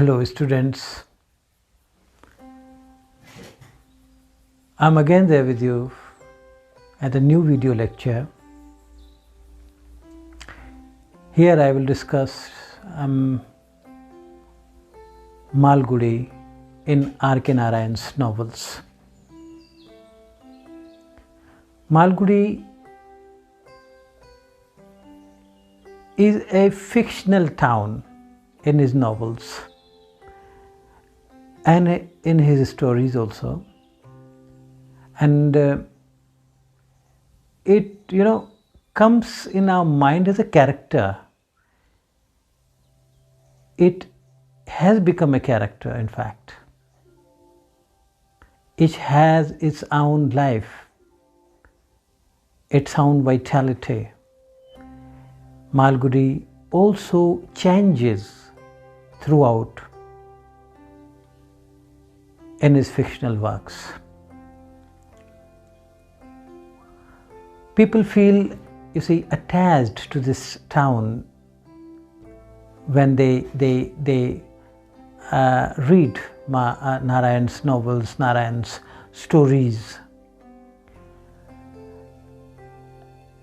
Hello students, I'm again there with you at a new video lecture. Here I will discuss Malgudi in R.K. Narayan's novels. Malgudi is a fictional town in his novels and in his stories also, and it comes in our mind as a character. It has become a character, in fact. It has its own life, its own vitality. Malgudi also changes throughout in his fictional works. People feel, attached to this town when they read Narayan's novels, Narayan's stories,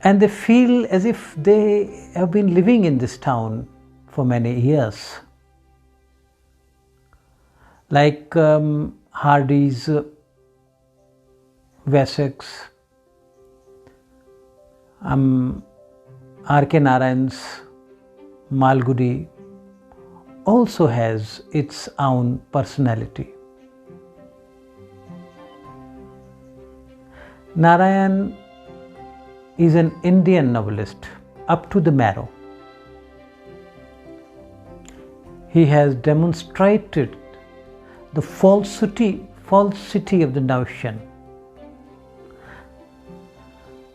and they feel as if they have been living in this town for many years. Like Hardy's Wessex, R.K. Narayan's Malgudi also has its own personality. Narayan is an Indian novelist up to the marrow. He has demonstrated the falsity of the notion.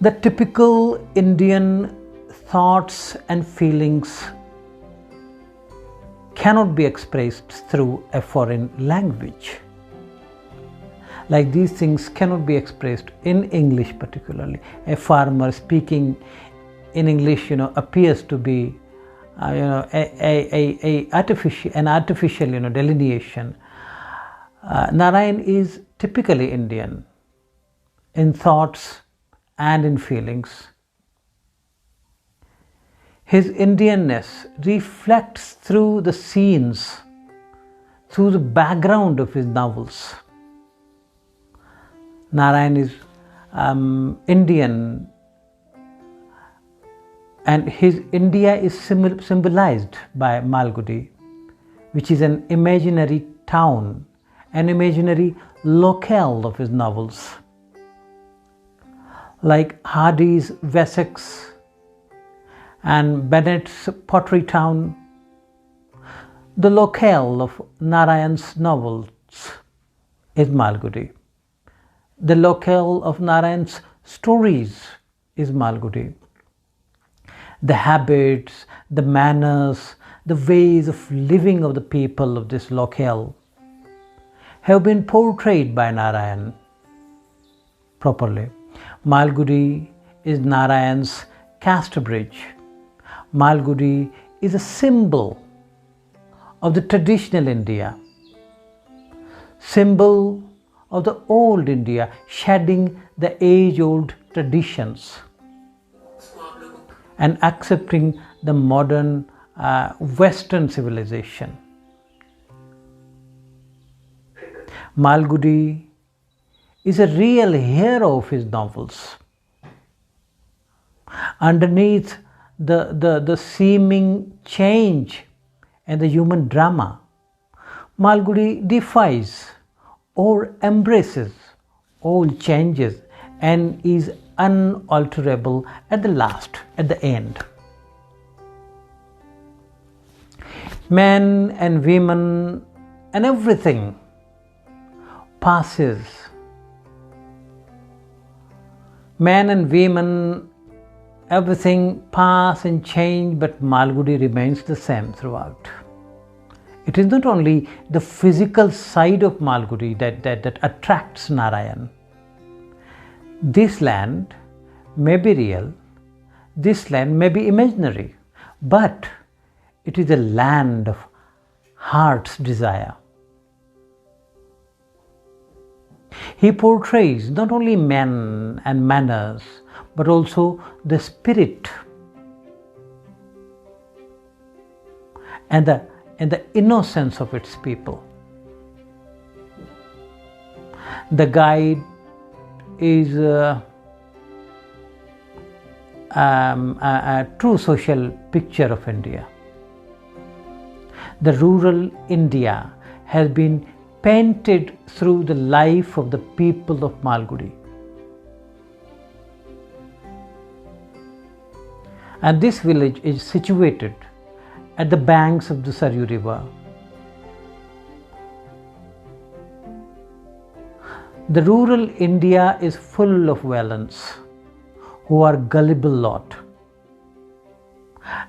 The typical Indian thoughts and feelings cannot be expressed through a foreign language. Like these things cannot be expressed in English particularly. A farmer speaking in English, appears to be, an artificial, delineation. Narayan is typically Indian in thoughts and in feelings. His Indianness reflects through the scenes, through the background of his novels. Narayan is Indian, and his India is symbolized by Malgudi, which is an imaginary town, an imaginary locale of his novels. Like Hardy's Wessex and Bennett's Pottery Town, the locale of Narayan's novels is Malgudi. The locale of Narayan's stories is Malgudi. The habits, the manners, the ways of living of the people of this locale have been portrayed by Narayan properly. Malgudi is Narayan's Casterbridge. Malgudi is a symbol of the traditional India, symbol of the old India, shedding the age-old traditions and accepting the modern Western civilization. Malgudi is a real hero of his novels. Underneath the seeming change and the human drama, Malgudi defies or embraces all changes and is unalterable at the end. Men and women and everything passes. Men and women, everything pass and change, but Malgudi remains the same throughout. It is not only the physical side of Malgudi that attracts Narayan. This land may be real, this land may be imaginary, but it is a land of heart's desire. He portrays not only men and manners, but also the spirit and the innocence of its people. The guide is a true social picture of India. The rural India has been painted through the life of the people of Malgudi. And this village is situated at the banks of the Saryu River. The rural India is full of valiants who are gullible lot.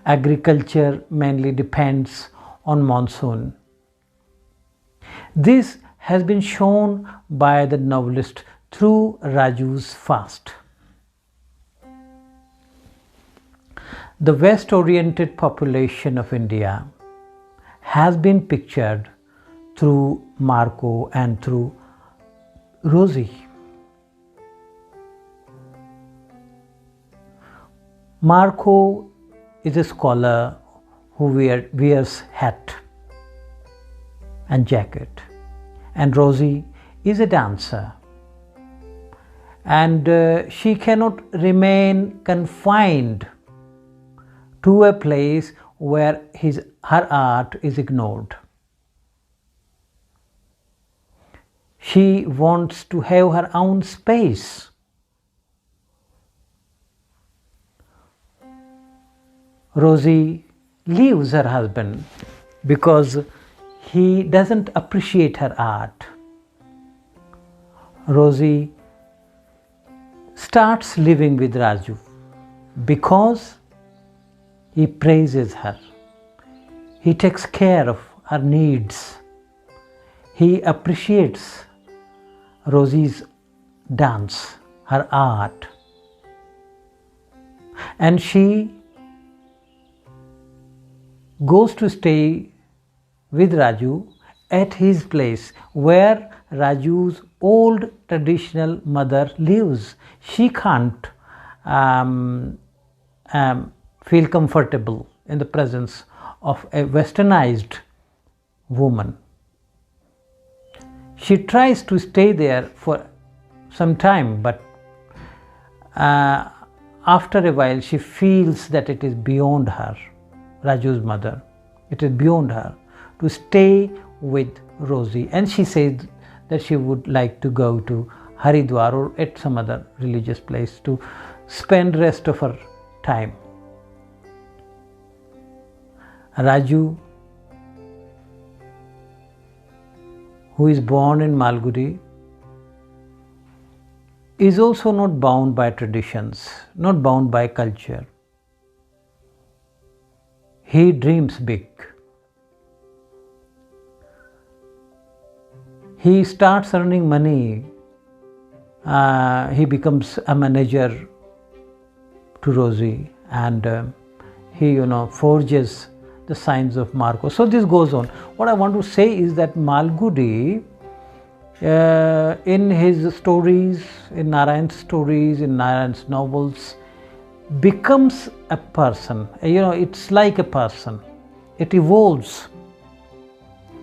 Agriculture mainly depends on monsoon. This has been shown by the novelist through Raju's fast. The west-oriented population of India has been pictured through Marco and through Rosie. Marco is a scholar who wears hat and jacket, and Rosie is a dancer, and she cannot remain confined to a place where her art is ignored. She wants to have her own space. Rosie leaves her husband because he doesn't appreciate her art. Rosie starts living with Raju because he praises her. He takes care of her needs. He appreciates Rosie's dance, her art. And she goes to stay with Raju at his place where Raju's old traditional mother lives. She can't feel comfortable in the presence of a westernized woman. She tries to stay there for some time, but after a while she feels that it is beyond her, Raju's mother. It is beyond her to stay with Rosie, and she says that she would like to go to Haridwar or at some other religious place to spend rest of her time. Raju, who is born in Malgudi, is also not bound by traditions, not bound by culture. He dreams big. He starts earning money. He becomes a manager to Rosie, and he, forges the signs of Marco. So this goes on. What I want to say is that Malgudi, in his stories, in Narayan's stories, in Narayan's novels, becomes a person. It's like a person. It evolves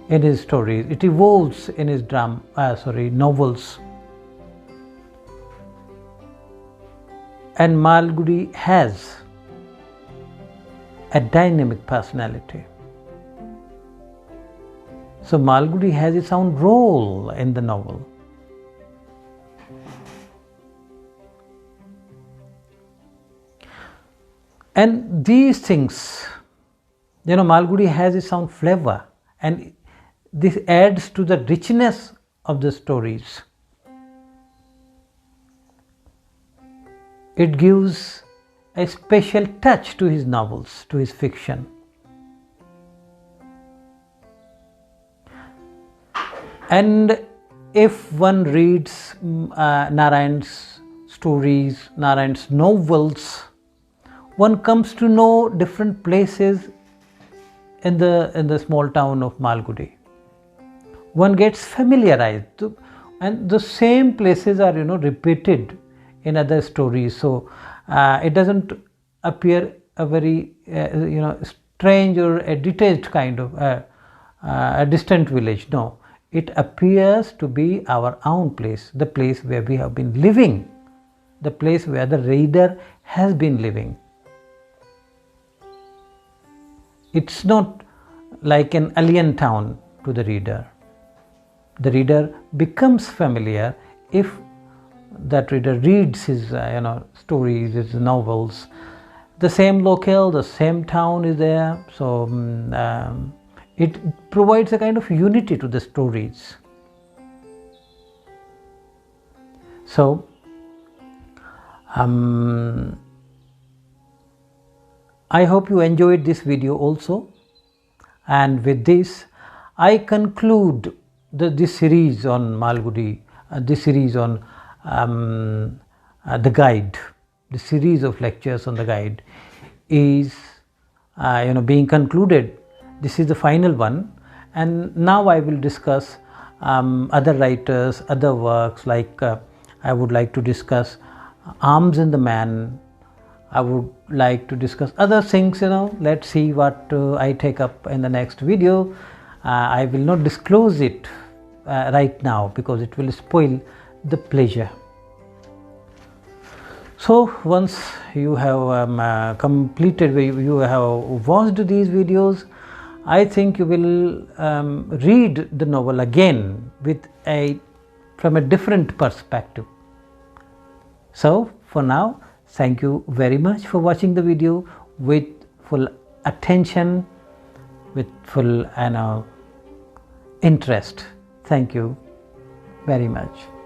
in his stories. It evolves in his novels. And Malgudi has a dynamic personality. So Malgudi has its own role in the novel. And these things, Malgudi has its own flavor, and this adds to the richness of the stories. It gives a special touch to his novels, to his fiction. And if one reads Narayan's stories, Narayan's novels, one comes to know different places in the small town of Malgudi. One gets familiarized to, and the same places are repeated in other stories, so it doesn't appear a very strange or a detached kind of a distant village. No, it appears to be our own place, the place where we have been living, the place where the reader has been living. It's not like an alien town to the reader. The reader becomes familiar if that reader reads his stories, his novels. The same locale, the same town is there, so it provides a kind of unity to the stories. So I hope you enjoyed this video also, and with this I conclude this series on Malgudi, this series on the guide. The series of lectures on the guide is being concluded. This is the final one, and now I will discuss other writers, other works, like I would like to discuss Arms in the Man. I would like to discuss other things, let's see what I take up in the next video. I will not disclose it right now because it will spoil the pleasure. So once you have completed, you have watched these videos, I think you will read the novel again from a different perspective. So for now, thank you very much for watching the video with full attention, with full interest. Thank you very much.